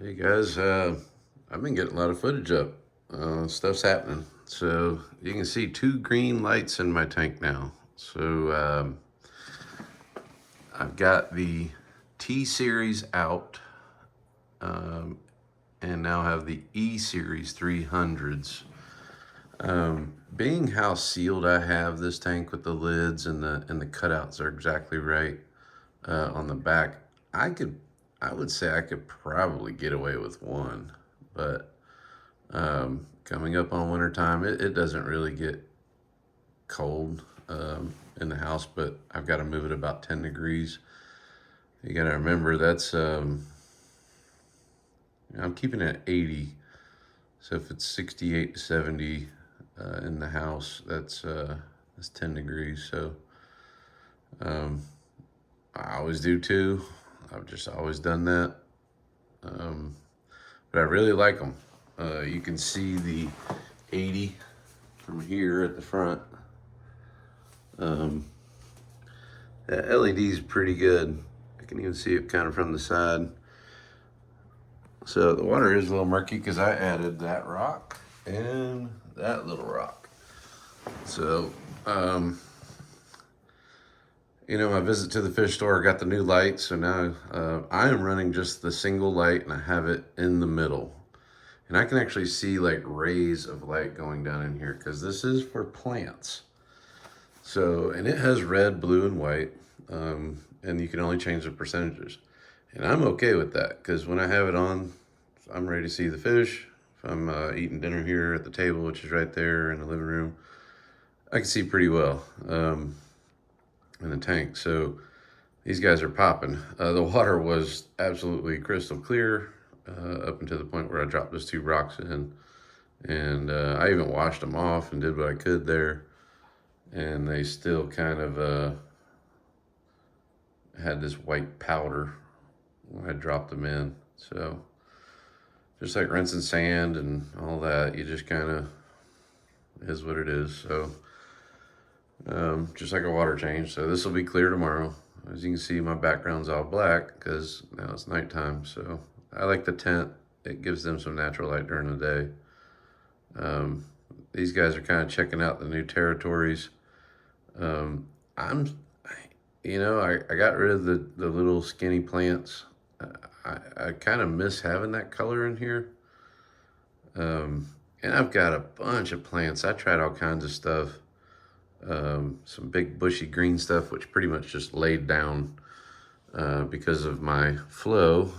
Hey guys, I've been getting a lot of footage up. Stuff's happening. So you can see two green lights in my tank now. So I've got the T series out, and now have the E series 300s. Being how sealed I have this tank with the lids and the cutouts are exactly right on the back, I could I would say I could probably get away with one, but coming up on wintertime, it doesn't really get cold in the house, but I've got to move it about 10 degrees. You got to remember that's, I'm keeping it at 80. So if it's 68 to 70 in the house, that's 10 degrees. So um, I always do too. I've just always done that. Um, but I really like them. You can see the 80 from here at the front. The LED is pretty good. I can even see it kind of from the side. So the water is a little murky because I added that rock and that little rock. So, my visit to the fish store, I got the new light. So now I am running just the single light and I have it in the middle. And I can actually see like rays of light going down in here because this is for plants. So, and it has red, blue, and white. And you can only change the percentages. And I'm okay with that because when I have it on, I'm ready to see the fish. If I'm eating dinner here at the table, which is right there in the living room, I can see pretty well in the tank. So these guys are popping. The water was absolutely crystal clear up until the point where I dropped those two rocks in. And I even washed them off and did what I could there. And they still kind of had this white powder when I dropped them in. So just like rinsing sand and all that, you just kind of is what it is. So just like a water change. So this will be clear tomorrow. As you can see, my background's all black because now it's nighttime. So I like the tent. It gives them some natural light during the day. These guys are kind of checking out the new territories. I'm I got rid of the little skinny plants. I kind of miss having that color in here. And I've got a bunch of plants. I tried all kinds of stuff. Some big bushy green stuff, which pretty much just laid down because of my flow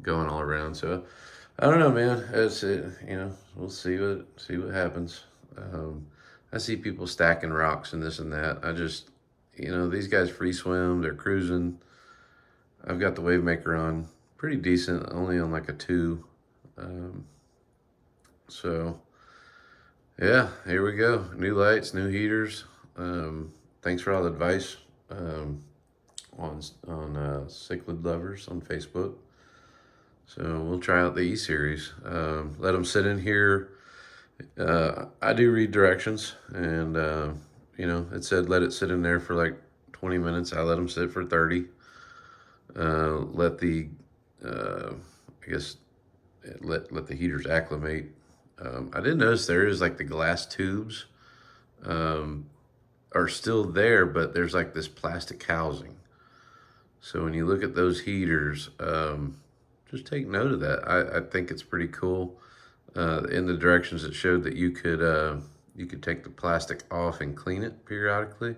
going all around. So I don't know, man. It's we'll see what happens. I see people stacking rocks and this and that. I just these guys free swim. They're cruising. I've got the wave maker on pretty decent, only on like a 2. So yeah, here we go. New lights, new heaters. Thanks for all the advice on Cichlid Lovers on Facebook. So we'll try out the E series. Let them sit in here. I do read directions, and it said let it sit in there for like 20 minutes. I let them sit for 30. Let the I guess let the heaters acclimate. I did notice there is like the glass tubes are still there, but there's like this plastic housing. So when you look at those heaters, just take note of that. I think it's pretty cool. In the directions it showed that you could take the plastic off and clean it periodically.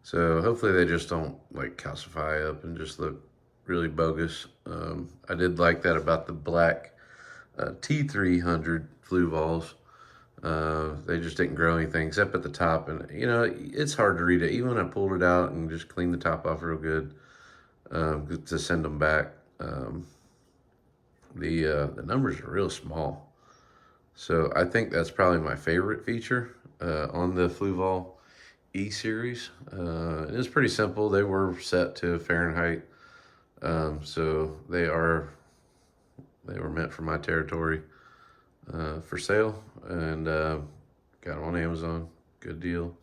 So hopefully they just don't like calcify up and just look really bogus. I did like that about the black T300 Fluvals. They just didn't grow anything except at the top, and it's hard to read it. Even when I pulled it out and just cleaned the top off real good to send them back, the numbers are real small. So I think that's probably my favorite feature on the Fluval E series. It's pretty simple. They were set to Fahrenheit, so they were meant for my territory for sale, and got them on Amazon. Good deal.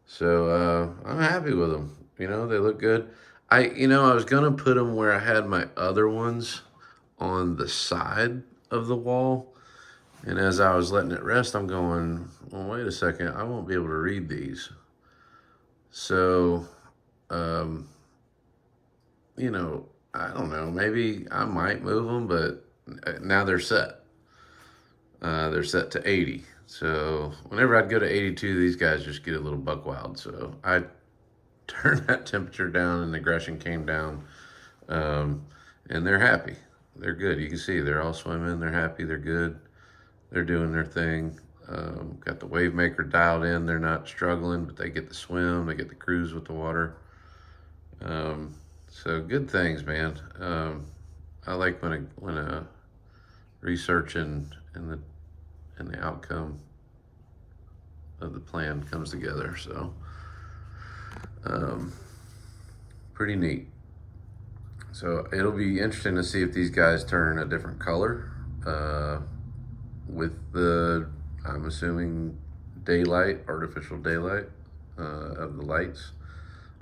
So I'm happy with them. They look good. I was gonna put them where I had my other ones on the side of the wall. And as I was letting it rest, I'm going, well, wait a second, I won't be able to read these. So, you know, I don't know, maybe I might move them, but now they're set. They're set to 80. So whenever I'd go to 82, these guys just get a little buck wild. So I turned that temperature down and the aggression came down. And they're happy. They're good. You can see they're all swimming. They're happy. They're good. They're doing their thing. Got the wave maker dialed in. They're not struggling, but they get the swim. They get the cruise with the water. So good things, man. I like when research and the outcome of the plan comes together. So pretty neat. So it'll be interesting to see if these guys turn a different color with the, I'm assuming, daylight, artificial daylight of the lights.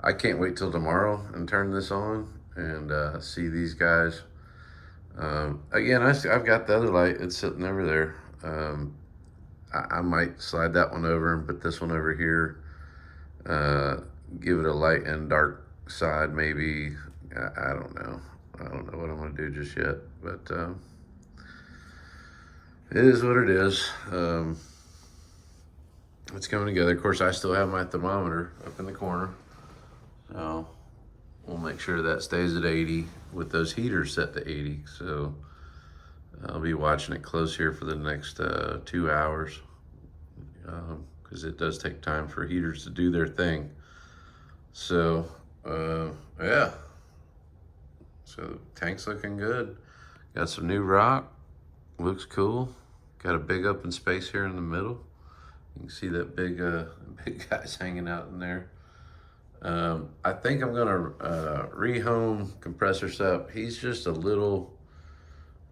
I can't wait till tomorrow and turn this on and see these guys. Again, I've got the other light. It's sitting over there. I might slide that one over and put this one over here. Give it a light and dark side, maybe. I don't know. I don't know what I'm going to do just yet, but it is what it is. It's coming together. Of course, I still have my thermometer up in the corner, so we'll make sure that stays at 80 with those heaters set to 80. So I'll be watching it close here for the next 2 hours because it does take time for heaters to do their thing. So yeah. So the tank's looking good. Got some new rock. Looks cool. Got a big open space here in the middle. You can see that big guys hanging out in there. I think I'm gonna rehome compressor sep. He's just a little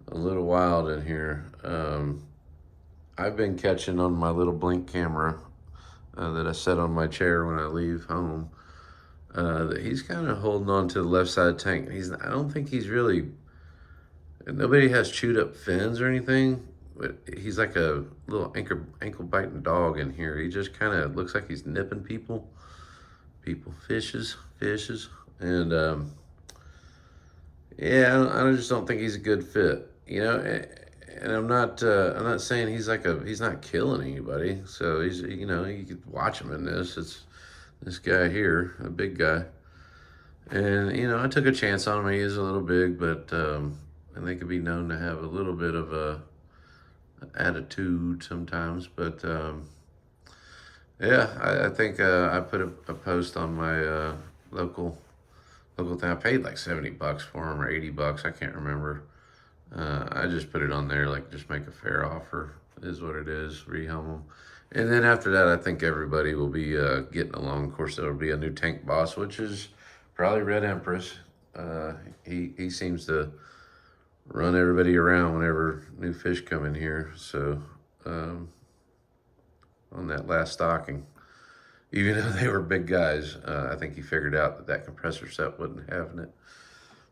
wild in here. I've been catching on my little blink camera that I set on my chair when I leave home. That he's kind of holding on to the left side tank. I don't think he's really, nobody has chewed up fins or anything, but he's like a little ankle biting dog in here. He just kind of looks like he's nipping fishes. And yeah, I just don't think he's a good fit, you know. And I'm not saying he's not killing anybody. So he's, you know, you could watch him in this. It's this guy here, a big guy. And, you know, I took a chance on him. He is a little big, but, and they could be known to have a little bit of a attitude sometimes. But, yeah, I think I put a post on my local thing. I paid like $70 for him or $80. I can't remember. I just put it on there, like, just make a fair offer. It is what it is. Rehome them. And then after that, I think everybody will be getting along. Of course, there will be a new tank boss, which is probably Red Empress. He seems to run everybody around whenever new fish come in here. So on that last stocking, even though they were big guys, I think he figured out that compressor set wasn't having it.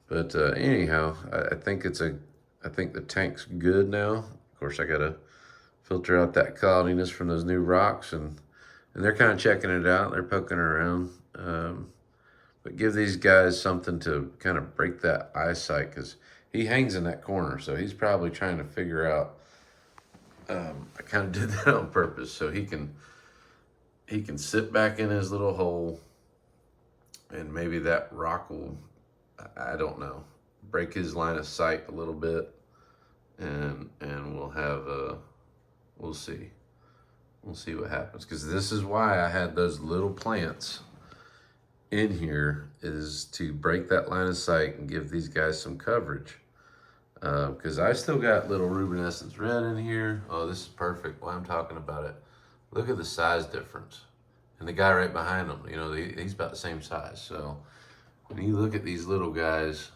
But anyhow, I think the tank's good now. Of course, I gotta filter out that cloudiness from those new rocks, and they're kind of checking it out. They're poking around, but give these guys something to kind of break that eyesight, because he hangs in that corner, so he's probably trying to figure out. I kind of did that on purpose, so he can sit back in his little hole, and maybe that rock will, I don't know, break his line of sight a little bit, and we'll have we'll see what happens, because this is why I had those little plants in here, is to break that line of sight and give these guys some coverage, because I still got little rubenescence red in here. Oh, this is perfect while I'm talking about it. Look at the size difference, and the guy right behind him, you know, he's about the same size. So when you look at these little guys,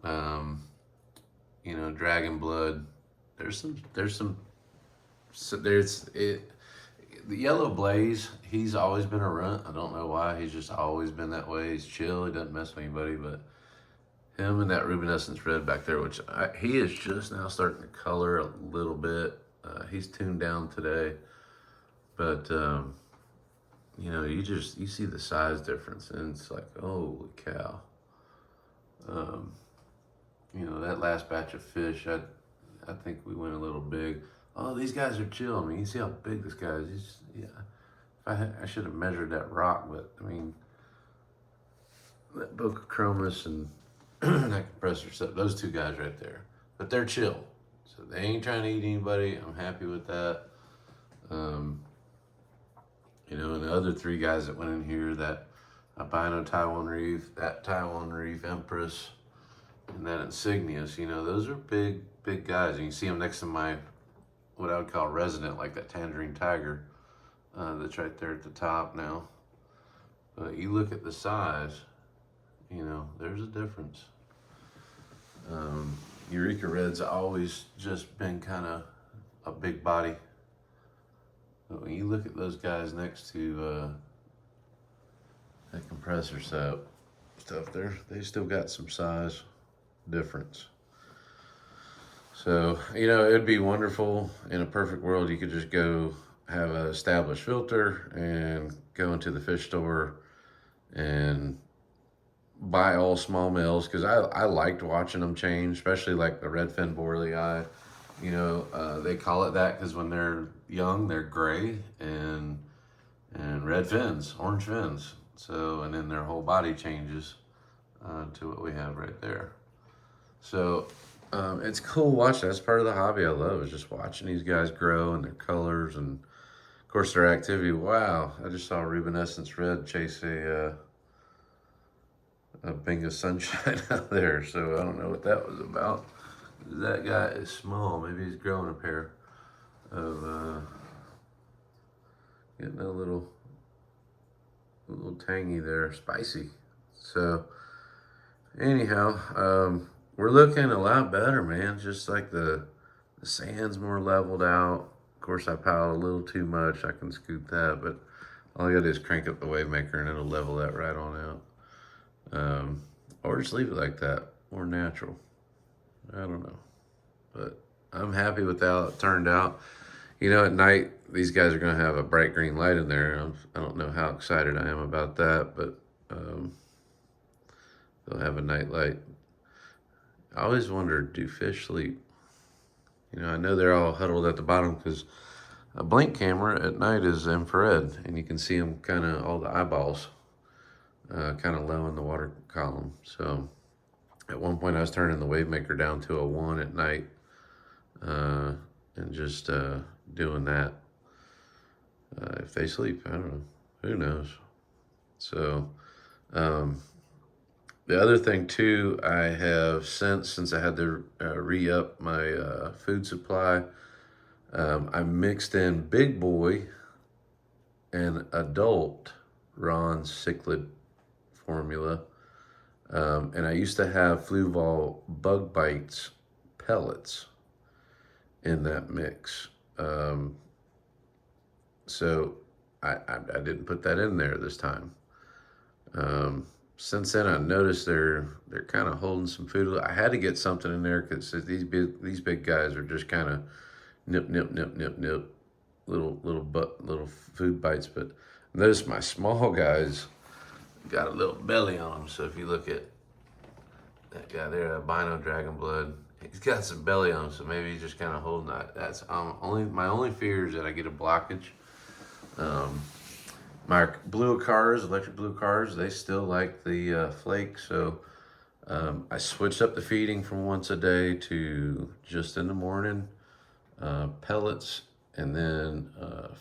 you know, dragon blood, the yellow blaze, he's always been a runt. I don't know why. He's just always been that way. He's chill. He doesn't mess with anybody, but Him and that rubinescence red back there, which he is just now starting to color a little bit. He's tuned down today, but you know, you see the size difference, and it's like, holy cow. You know, that last batch of fish, I think we went a little big. Oh, these guys are chill. I mean, you see how big this guy is. Yeah, I should have measured that rock, but I mean, that Bochromis and that compressor stuff, those two guys right there. But they're chill. So they ain't trying to eat anybody. I'm happy with that. You know, and the other three guys that went in here, that albino Taiwan Reef, that Taiwan Reef Empress, and that Insignius, you know, those are big, big guys. And you see them next to my, what I would call resident, like that Tangerine Tiger, that's right there at the top now. But you look at the size, you know, there's a difference. Eureka Red's always just been kind of a big body. But when you look at those guys next to that compressor stuff, they still got some size difference. So, you know, it'd be wonderful in a perfect world. You could just go have an established filter and go into the fish store and buy all small males, because I liked watching them change, especially like the redfin borlei. You know, they call it that because when they're young, they're gray and red fins, orange fins. So, and then their whole body changes to what we have right there. So, it's cool watching. That's part of the hobby I love, is just watching these guys grow and their colors and, of course, their activity. Wow, I just saw a rubinescence red chase a Binga Sunshine out there. So I don't know what that was about. That guy is small. Maybe he's growing a pair of getting a little tangy there, spicy. So anyhow, we're looking a lot better, man. Just like the sand's more leveled out. Of course, I piled a little too much. I can scoop that, but all I gotta do is crank up the wave maker and it'll level that right on out. Or just leave it like that, more natural. I don't know, but I'm happy with how it turned out. You know, at night, these guys are going to have a bright green light in there. I don't know how excited I am about that, but they'll have a night light. I always wondered, do fish sleep? You know, I know they're all huddled at the bottom because a blink camera at night is infrared, and you can see them kind of, all the eyeballs, kind of low in the water column. So at one point I was turning the wave maker down to a 1 at night, and just doing that. If they sleep, I don't know, who knows. So the other thing too, I have since I had to re-up my food supply, I mixed in big boy and adult Ron's cichlid formula. And I used to have Fluval bug bites pellets in that mix. So I didn't put that in there this time. Since then, I noticed they're kind of holding some food. I had to get something in there because these big guys are just kind of nip, little food bites. But notice my small guys got a little belly on them. So if you look at that guy there, albino dragon blood, he's got some belly on him. So maybe he's just kind of holding that. That's my only fear is that I get a blockage. My electric blue cars, they still like the flake. So I switched up the feeding from once a day to just in the morning, pellets, and then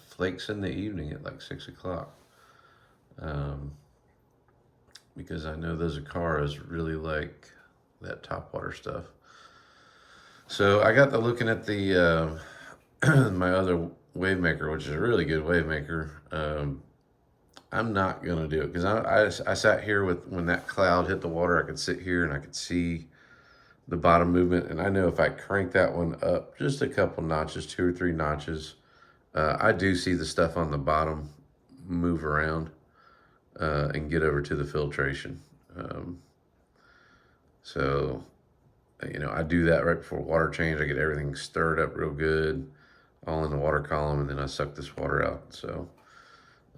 flakes in the evening at like 6 o'clock. Because I know those Acaras really like that topwater stuff. So I got to looking at the my other wave maker, which is a really good wave maker. I'm not gonna do it because I sat here when that cloud hit the water, I could sit here and I could see the bottom movement, and I know if I crank that one up just a couple notches, 2 or 3 notches, I do see the stuff on the bottom move around and get over to the filtration. So, you know, I do that right before water change. I get everything stirred up real good, all in the water column, and then I suck this water out. So,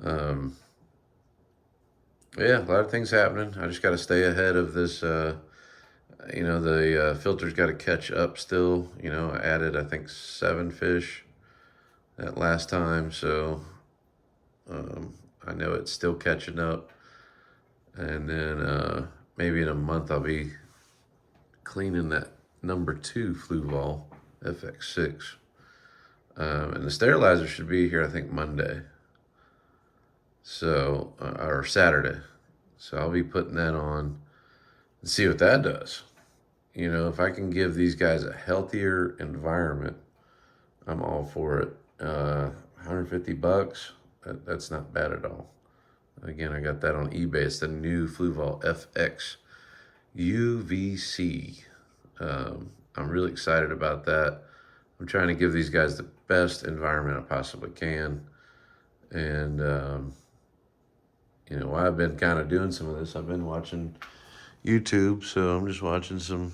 um, yeah, a lot of things happening. I just got to stay ahead of this. You know, the filter's got to catch up still. You know, I added, I think, 7 fish that last time. So, I know it's still catching up. And then maybe in a month I'll be cleaning that number 2 Fluval FX6. And the sterilizer should be here, I think, Monday. So, or Saturday. So I'll be putting that on and see what that does. You know, if I can give these guys a healthier environment, I'm all for it. 150 bucks, that's not bad at all. Again, I got that on eBay. It's the new Fluval FX UVC. I'm really excited about that. I'm trying to give these guys the best environment I possibly can. And, you know, I've been kind of doing some of this. I've been watching YouTube, so I'm just watching some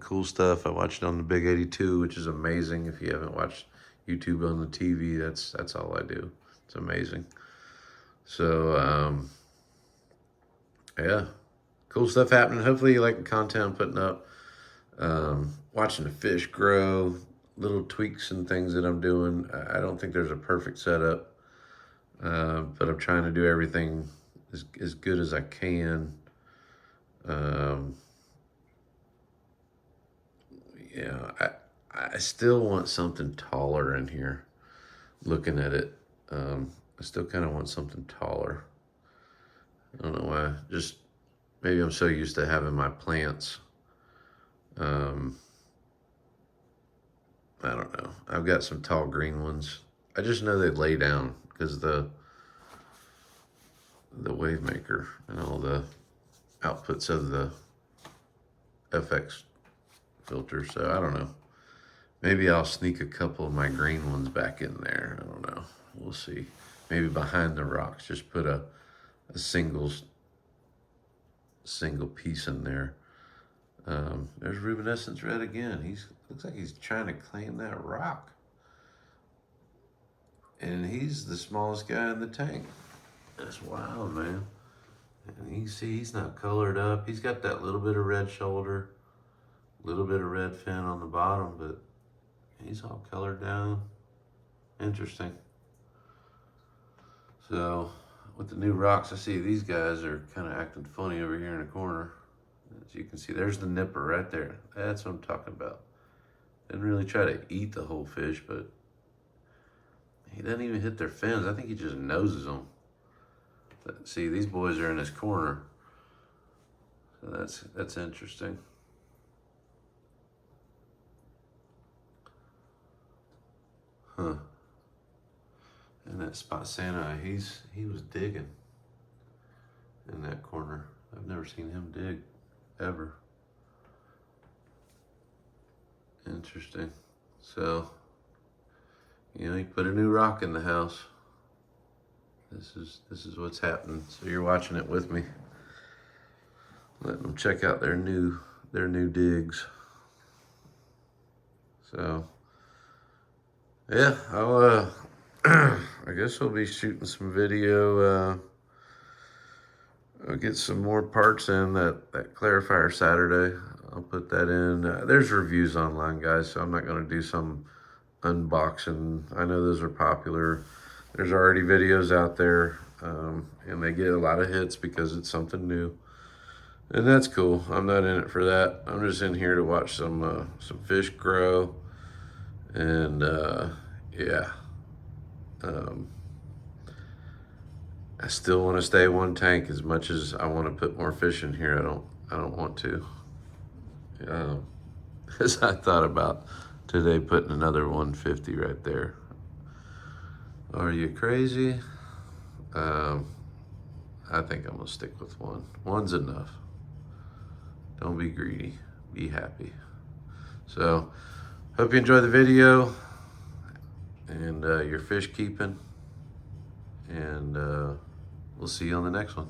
cool stuff. I watched it on the Big 82, which is amazing. If you haven't watched YouTube on the TV, that's all I do. It's amazing. So, yeah, cool stuff happening. Hopefully you like the content I'm putting up. Watching the fish grow, little tweaks and things that I'm doing. I don't think there's a perfect setup, but I'm trying to do everything as good as I can. Yeah, I still want something taller in here. Looking at it, I still kind of want something taller. I don't know why. Just maybe I'm so used to having my plants. I don't know. I've got some tall green ones. I just know they lay down because the wave maker and all the outputs of the FX filter. So I don't know. Maybe I'll sneak a couple of my green ones back in there. I don't know. We'll see. Maybe behind the rocks, just put a single piece in there. There's Rubinescence Red again. Looks like he's trying to claim that rock. And he's the smallest guy in the tank. That's wild, man. And you can see he's not colored up. He's got that little bit of red shoulder, little bit of red fin on the bottom, but he's all colored down. Interesting. So with the new rocks, I see these guys are kind of acting funny over here in the corner. As you can see, there's the nipper right there. That's what I'm talking about. Didn't really try to eat the whole fish, but he doesn't even hit their fins. I think he just noses them. But see, these boys are in this corner. So that's interesting. Huh. And that spot Santa, he was digging in that corner. I've never seen him dig, ever. Interesting. So, you know, you put a new rock in the house. This is what's happening. So you're watching it with me. Letting them check out their new digs. So, yeah, I'll I guess we'll be shooting some video. I'll get some more parts in that clarifier Saturday. I'll put that in. There's reviews online, guys, so I'm not going to do some unboxing. I know those are popular. There's already videos out there, and they get a lot of hits because it's something new. And that's cool. I'm not in it for that. I'm just in here to watch some fish grow. And, yeah. I still want to stay one tank as much as I want to put more fish in here. I don't want to. As I thought about today, putting another 150 right there. Are you crazy? I think I'm gonna stick with one. One's enough. Don't be greedy. Be happy. So, hope you enjoy the video and your fish keeping. And we'll see you on the next one.